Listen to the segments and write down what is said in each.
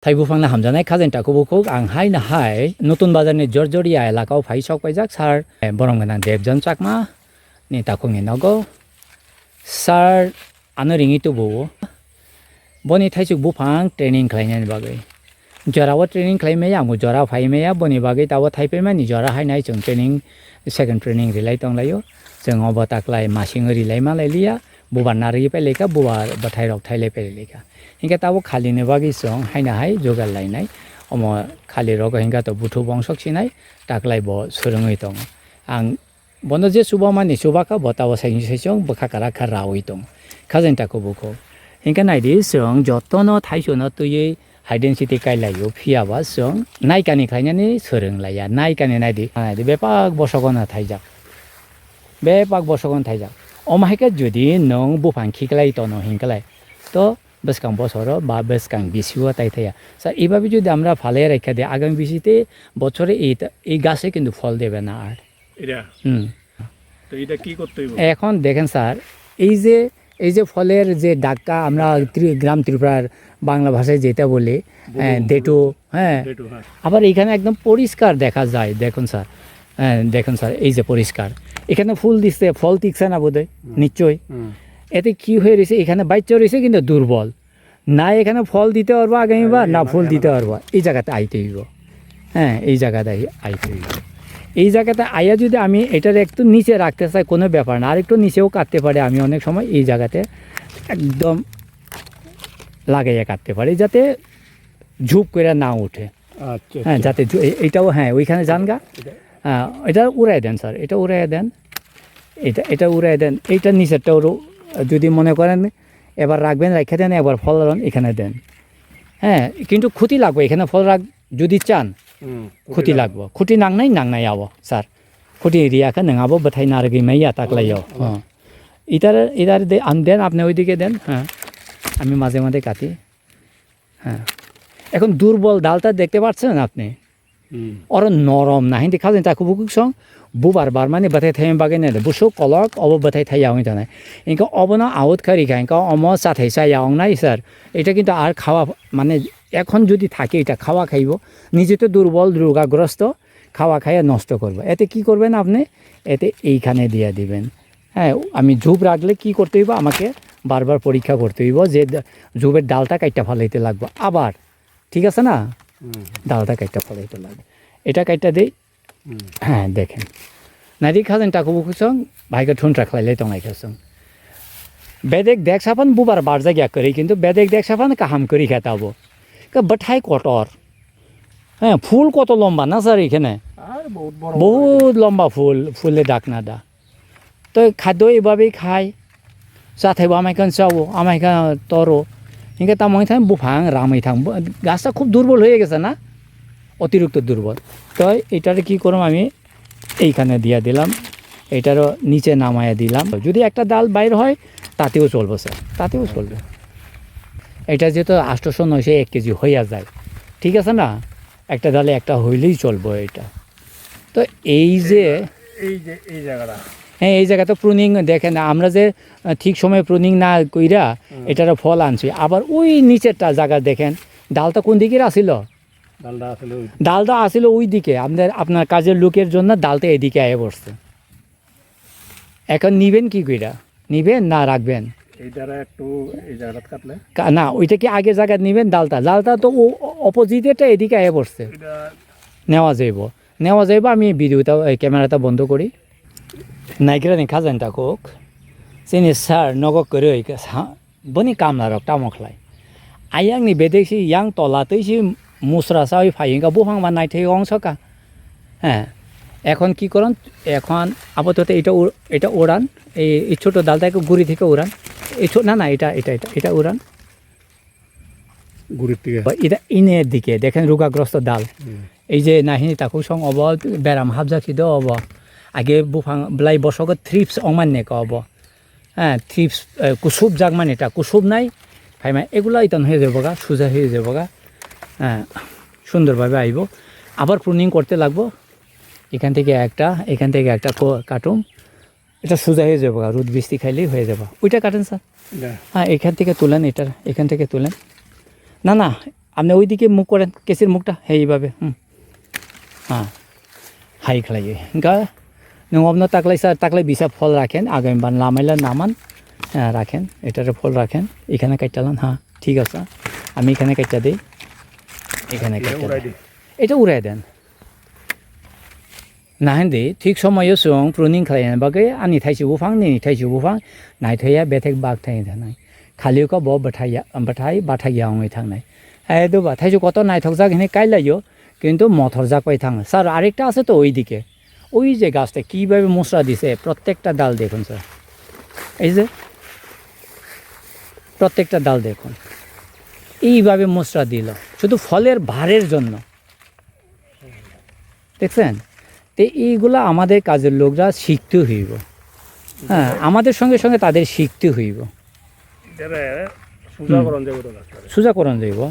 थाइबुफांना हामजानाय खाजेनटाखौबो आं हायना हाय नतुन बाजारनि जरजरिया एलाकायाव फाइ सकबायजाक सार बरमगोनां देबजन चाकमा नि ताखुंनि नगौ सार आनो रिङि तुबुओ बनि थाइसुक बुफां ट्रेनिं खालायनायनि बागै जराव ट्रेनिं खालायनाया आंबो जरा फाइमाया बनि बागै ताव थाइपेमानि जरा हायनाय जों ट्रेनिं सेकेंड ट्रेनिं रिलाय दंलायो जों अब ताकलाय मासिं रिलाय मालायलिया बुबार नारि पेलेका बुबार बाथाय रक थाइलाय पेलेका हिंगा ताव खालिनो बागै जों हायना हाय जगार लायनाय अम खालि रग हिंगा तो बुथु बंसक सिनाय ताकलाय ब सुरुङै दं आं बन्द जे सुबामानि सुबाका बताव साइनि साइसं बखाकारा खारावै दं खाजेनटाखौबो हिंगा नायदि जों जतन थाइसनो तुयै हाइडेन्सिटि कायलायो फियाबा जों नायकानि खायनानै सोरोंलाया नायकानि नायदि बेपाक बसगना थाइजाक बेपाक बसगन थाइजाक अमाहायका जुदि नों बुफां खिकलाय तनो हिंकलाय तो बेसकां बसर बा बेसकां बिसिवा ताइथाया स्যার এইভাবে যদি আমরা ফালে রেখে দিই আগামী বিসিতে বছরে এই গাছে কিন্তু ফল দেবে না আর এটা তো এটা কি করতে হবে এখন দেখেন স্যার এই যে ফলের যে ডাক্কা আমরা গ্রাম ত্রিপুরার বাংলা ভাষায় যেটা বলি দেটু হ্যাঁ আবার এখানে একদম পরিষ্কার দেখা যায় দেখুন স্যার এই যে পরিষ্কার এখানে ফুল দিচ্ছে ফল টিকছে না বোধহয় নিশ্চয়ই এতে কি হয়ে রয়েছে এখানে বাচ্চা রয়েছে কিন্তু দুর্বল না এখানে ফল দিতে পারবো আগামীবার না ফুল দিতে পারবো এই জায়গাতে আইতে হইব হ্যাঁ এই জায়গাতে আইতে হইব এই জায়গাতে আইয়া যদি আমি এটার একটু নিচে রাখতে চাই কোনো ব্যাপার না আর একটু নিচেও কাটতে পারি আমি অনেক সময় এই জায়গাতে একদম লাগাইয়া কাটতে পারি যাতে ঝুপ করে না ওঠে হ্যাঁ যাতে এইটাও হ্যাঁ ওইখানে জানগা হ্যাঁ এটা উড়াই দেন স্যার এটা উড়াই দেন এটা উড়াই দেন এইটার নিচেরটাও যদি মনে করেন এবার রাখবেন রেখে দেন এবার ফল এখানে দেন হ্যাঁ কিন্তু খুঁটি লাগবে এখানে ফল রাখ যদি চান খুঁটি লাগবো খুঁটি নাংনাই আবো স্যার খুঁটি এরিয়াকে নাঙাবো বাথাই নারগি মাইয়া তাকলাইও হ্যাঁ ইধার দেন আপনি ওইদিকে দেন হ্যাঁ আমি মাঝে মাঝে কাটি হ্যাঁ এখন দুর্বল ডালটা দেখতে পাচ্ছেন আপনি ওর নরম না হিন্দি খাজেন তাকে বুকুক সং বুবার বার মানে বাথাই থাই বাগে নেই বুসু কলক অব বাথাই থাই আউই থানায় ইনকা অবনা আউট খারি খাই ইনকা অম সাথাই চাই আউং নাই স্যার এটা কিন্তু আর খাওয়া মানে এখন যদি থাকে এটা খাওয়া খাইব নিজে তো দুর্বল রোগাগ্রস্ত খাওয়া খাইয়া নষ্ট করবো এতে কি করবেন আপনি এতে এইখানে দিয়ে দিবেন হ্যাঁ আমি ঝুপ রাখলে কি করতে হইব আমাকে বারবার পরীক্ষা করতে হইব যে ঝুপের ডালটা কাইটা ফলাইতে লাগবে আবার ঠিক আছে না ডালটা কাইটা ফলাইতে লাগবে এটা কাইটা দেই হ্যাঁ দেখেন নাইদি খাজেন টাকু বুকুসং ভাইকে ঠুনটা খাইলে টঙাইখাসং বেদেক দেখ সাফান বুবার বার জায়গা করি কিন্তু বেদেক দেখ সাফান কাহাম করি খেতাবো বাঠাই কটর হ্যাঁ ফুল কত লম্বা না স্যার এখানে বহুত লম্বা ফুলে ডাকনাদা তো খাদ্য এভাবেই খায় जाथायबो आमाइखान चावो आमाइखान तरो इनका तामाइ थाम बुफां रामै थाम गाछটা খুব দুর্বল হয়ে গেছে না অতিরিক্ত দুর্বল তো এটারে কি করব আমি এইখানে দিয়া দিলাম এটারও নিচে নামায়া দিলাম যদি একটা ডাল বাইর হয় তাতেও চলবে স্যার তাতেও চলবে এটা যেহেতু 800 900 1 কেজি হইয়া যায় ঠিক আছে না একটা ডালে একটা হইলেই চলবে এটা তো এই জায়গাটা হ্যাঁ এই জায়গাতে প্রুনিং দেখেন আমরা যে ঠিক সময়ে প্রুনিং না কইরা এটার ফল আনছি আবার ওই নিচেরটা জায়গা দেখেন ডালটা কোন দিকে আসিল ডালটা আসিল ওই দিকে আপনার কাজের লোকের জন্য ডালটা এদিকে আয়ে বসছে এখন নিবেন কি কইরা নিবেন না রাখবেন না ওইটা কি আগে জায়গা নিবেন ডালটা তো অপোজিটেটা এদিকে আয়ে বসছে নেওয়া যাইব আমি ভিডিওটা ক্যামেরাটা বন্ধ করি नायग्रानि खाजेनटा कोक जोंनि सार नगक करै बनि कामलारक तामखलाय आयांनि बेदेसि यां तलातैसि मुसरा साइ फाइंगा बुहांबा नायथै অংশকা হ্যাঁ এখন কি করুন এখন আপাতত এটা ওড়ান এই ছোট ডালটাকে গুড়ি থেকে ওড়ান এই ছোট না এটা ওড়ান গুড়ির থেকে এটা ইনের দিকে দেখেন রোগাগ্রস্ত ডাল এই যে নাহিনি তাকু সং অব বেরাম হাবজাকি দ অব আগে বুফাং ব্লাই বসক থ্রিপস অমান্যে কব হ্যাঁ থ্রিপস কুসুব জাগ মানে এটা কুসুব নাই ভাইমা এগুলো ইতন হয়ে যাব গা সোজা হয়ে যাব গা হ্যাঁ সুন্দরভাবে আইব আবার প্রুনিং করতে লাগবো এখান থেকে একটা কাটুম এটা সোজা হয়ে যাব গা রোদ বৃষ্টি খাইলেই হয়ে যাব ওইটা কাটেন স্যার হ্যাঁ এখান থেকে তুলেন এখান থেকে তুলেন না আপনি ওইদিকে মুখ করেন কেসির মুখটা এইভাবে হ্যাঁ হাই খেলাইয়ে গা নবাবনা তাকলাই বিশা ফল রাখেন আগামীবার নামাইলে নামান রাখেন এটারে ফল রাখেন এখানে কাটটালান হ্যাঁ ঠিক আছে আমি এখানে কাটটা দিই এখানে কাটটা এটা উড়াই দেন নাহেন ঠিক সময় সং প্রুনিং খালাইন বাকে আনি থাইছে বুফাং নি থাইছে বুফাং নাইथाया बेथेक बाग थाइ थानाय खालिउका ब बाथाय यावै थांनाय দুবা থাইছে কত নাইথক জাগ হেনে কাইলাইও কিন্তু মথর জাগ পাই থাঙে স্যার আরেকটা আছে তো ওইদিকে ওই যে গাছটা কীভাবে মশলা দিছে প্রত্যেকটা ডাল দেখুন স্যার এই যে প্রত্যেকটা ডাল দেখুন এইভাবে মশলা দিল শুধু ফলের ভারের জন্য দেখছেন তো এইগুলা আমাদের কাজের লোকরা শিখতে হইব হ্যাঁ আমাদের সঙ্গে সঙ্গে তাদের শিখতে হইব সোজাকরণ যাইব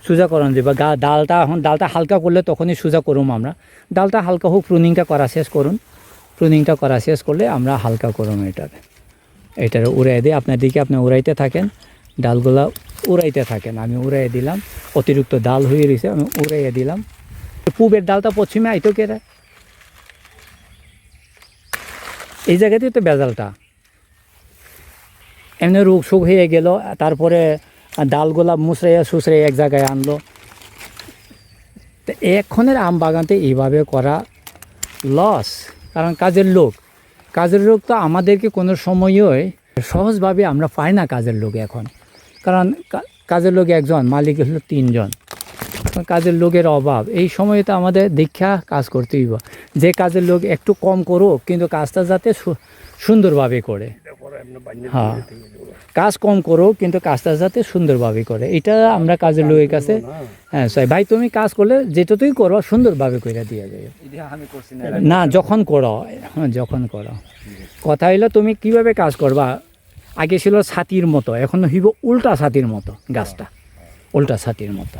সোজাকরণ যাইব ডালটা এখন ডালটা হালকা করলে তখনই সোজা করুম আমরা ডালটা হালকা হোক প্রুনিংটা করা শেষ করুন প্রুনিংটা করা শেষ করলে আমরা হালকা করুম এটার উড়াই দিই আপনার দিকে আপনি উড়াইতে থাকেন ডালগুলা উড়াইতে থাকেন আমি উড়াই দিলাম অতিরিক্ত ডাল হয়ে রয়েছে আমি উড়াইয়ে দিলাম পূবের ডালটা পশ্চিমে আইতো কেরা এই জায়গাতেই তো বেজালটা এমনি রোগ শোক হয়ে গেল তারপরে ডালগোলা মুসরাইয়া সুসরাইয়া এক জায়গায় আনলো তো এক্ষণের আম বাগানতে এইভাবে করা লস কারণ কাজের লোক তো আমাদেরকে কোনো সময়ই সহজভাবে আমরা পাই না কাজের লোক এখন কারণ কাজের লোক একজন মালিক হলো 3 জন কাজের লোকের অভাব এই সময়ে তো আমাদের দীক্ষা কাজ করতেই হবে যে কাজের লোক একটু কম করুক কিন্তু কাজটা যাতে সুন্দরভাবে করে হ্যাঁ কাজ কম করুক কিন্তু কাজটা যাতে সুন্দরভাবে করে এটা আমরা কাজের লোকের কাছে হ্যাঁ ভাই তুমি কাজ করলে যেটা তুই করো সুন্দরভাবে করে দিয়ে যাবে না যখন করো হ্যাঁ যখন করো কথা হইলো তুমি কিভাবে কাজ করবা আগে ছিল ছাতির মতো এখন হইব উল্টা ছাতির মতো গাছটা উল্টা ছাতির মতো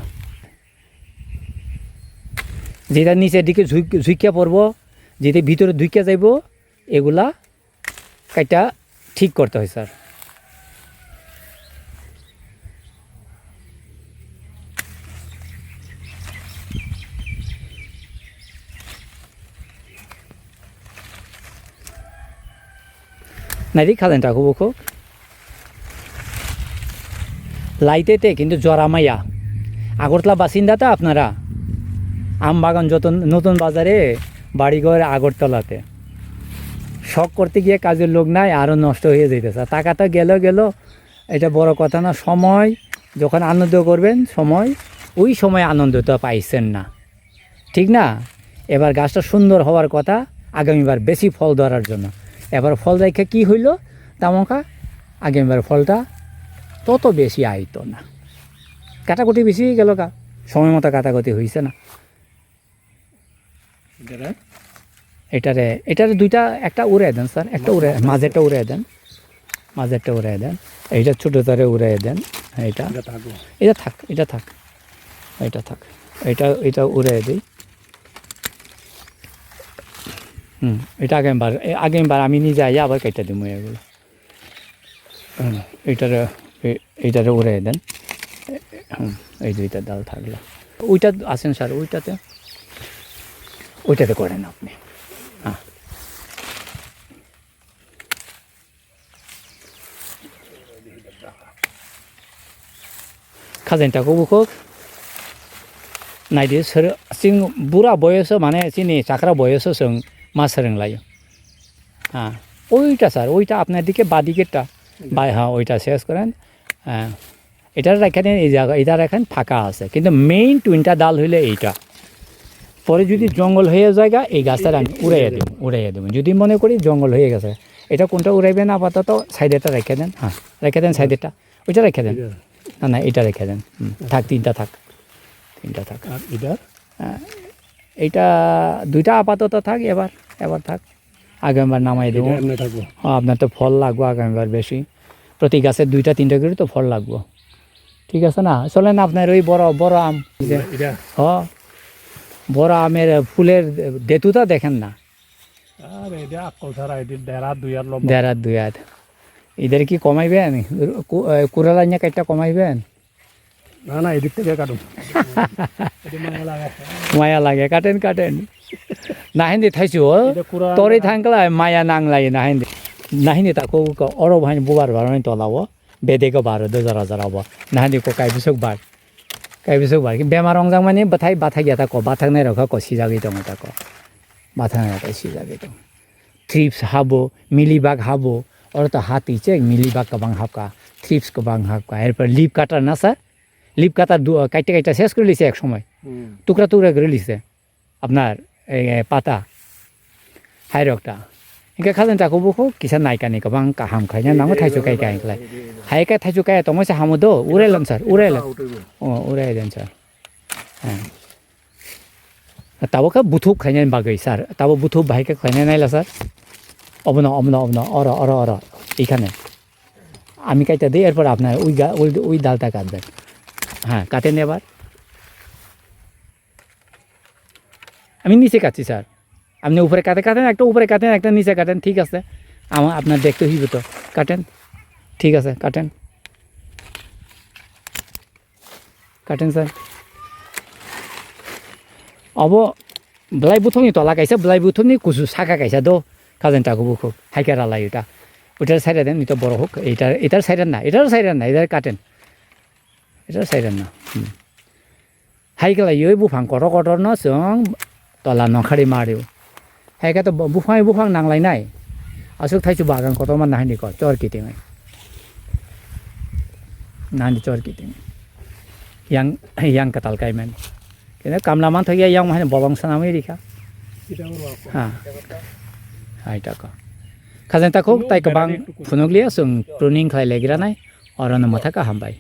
যেটা নিচের দিকে ঝুঁকিয়া পড়ব যেটা ভিতরে ঢুকিয়া যাইব এগুলা কাইটা ঠিক করতে হয় স্যার নাইদি খালেন টাকু বুকো লাইতেতে কিন্তু জরামাইয়া আগরতলা বাসিন্দা তো আপনারা আম বাগান যত নতুন বাজারে বাড়িঘর আগরতলাতে শখ করতে গিয়ে কাজের লোক নাই আরও নষ্ট হয়ে যেতেছে টাকাটা গেল এটা বড় কথা না সময় যখন আনন্দ করবেন ওই সময় আনন্দটা পাইছেন না ঠিক না এবার গাছটা সুন্দর হওয়ার কথা আগামীবার বেশি ফল ধরার জন্য এবার ফল রেখে কী হইল তামকা আগামীবার ফলটা তত বেশি আইতো না কাটাকুটি বেশি হয়ে গেল সময় মতো কাটাকুটি হয়েছে না এটারে দুইটা একটা উড়াই দেন স্যার একটা উড়ে মাঝেরটা উড়াই দেন এইটা ছোটো তারে উড়াই দেন এটা থাক এটা উড়াই দিই এটা আগামীবার আমি নিজে আইয়া আবার কেটে দিব এগুলো এইটারে উড়াই দেন এই দুইটা ডাল থাকলো ওইটা আসেন স্যার ওইটাতে করেন আপনি হ্যাঁ খাজেনটা কবুকক नायदो सोर जों बुरा बयस माने जोंनि चाक्रा बयस जों मा सोलोंलायो হ্যাঁ ওইটা স্যার ওইটা আপনার দিকে বাদিকেরটা হ্যাঁ ওইটা শেষ করেন হ্যাঁ এটা রাখেন এই জায়গা এটা রাখেন ফাঁকা আছে কিন্তু মেইন টুইনটা ডাল হইলে এইটা পরে যদি জঙ্গল হয়ে যায় এই গাছটা আমি উড়াইয়া দেব যদি মনে করি জঙ্গল হয়ে গেছে এটা কোনটা উড়াইবেন আপাতত সাইডেরটা রেখে দেন হ্যাঁ রেখে দেন সাইডেরটা ওইটা রেখে দেন না এটা রেখে দেন থাক তিনটা থাক আর এইটা দুইটা আপাতত থাক এবার থাক আগামীবার নামাই দেবো আপনার তো ফল লাগবো আগামীবার বেশি প্রতি গাছের 2-3টা করে তো ফল লাগবো ঠিক আছে না চলেন আপনার ওই বড় আম বড় আমের ফুলের দেতুটা দেখেন না দেড় দুই হাত এদের কি কমাইবেন কুড়ালা কাইটা কমাইবেন না না এদিক থেকে কাটুন माया लागे काटेन काटेन नाहिंदे थाइसु এটা কুরা- तोरे थांकला माया नांगलाय नाहिंदे नाहिंदे ताको अरो भाइन बुबार बारन तलावो बेदेको बार दो जरा जरा बो नाहिंदे को काइबिसक बार कि बेमार अंजां माने बथाय बाथा गया ताको बाथा नै रखा को सिजागै दङ ताको बाथा नै रखा सिजागै दङ थ्रिप्स हाबो मिलीबाग हाबो और तो हाथी चे मिलीबाग कबां हाबका थ्रिप्स कबां हाबका एरपर लिप काटार ना स्যার লিপ কাটা কাইটা কাইটা শেষ করে লিছে এক সময় টুকরা টুকরা করে লিছে আপনার এই পাতা হাইরকটা ইনকা খাজেন তাকো বুখো কিসা নাইকানি কবাং কাহাম খাইনা নামো থাইছো কাই কাই খাই হাইকা থাইছো কাই তমসে হামুদো উরাইলাম স্যার উরাইলাম ও উরাইলেন স্যার হ্যাঁ তাবকা বুথুক খাইনা বাগৈ স্যার তাবো বুথুক ভাইকা খাইনা নাইলা স্যার অবনা অর এইখানে আমি কাইটা দিই এরপর আপনার ওই ডালটা কাটবেন হ্যাঁ কাটেন এবার আমি নিচে কাটছি স্যার আপনি উপরে কাটেন একটা উপরে কাটেন একটা নিচে কাটেন ঠিক আছে আমার আপনার দেখতে হইব তো কাটেন ঠিক আছে কাটেন স্যার अब बेलाय बुथुमनि तला गायसा बेलाय बुथुमनि कुसु साका गायसा दो কাজেন টাকো বুখো হাইকারা লাই এটা ওইটার সাইডে দেন এটা বড় হোক এটার সাইডে না এটার কাটেন এটার সাইডে না হাইকালা ইয়ে বুফাং কটর ন जों তলা নখাড়ি মারিও হাইকা তো বুফাং নাংলাইনাই আসুক থাইছু বাগান কত মান নাহিনি ক চর কিটিং নানি চর kidding yang katal kaimen kena kamla man thogia yang mahne bolong sanami rika ha hai taka khazen takok tai kabang phunuglia sung pruning khlai legira nai orana matha ka hambai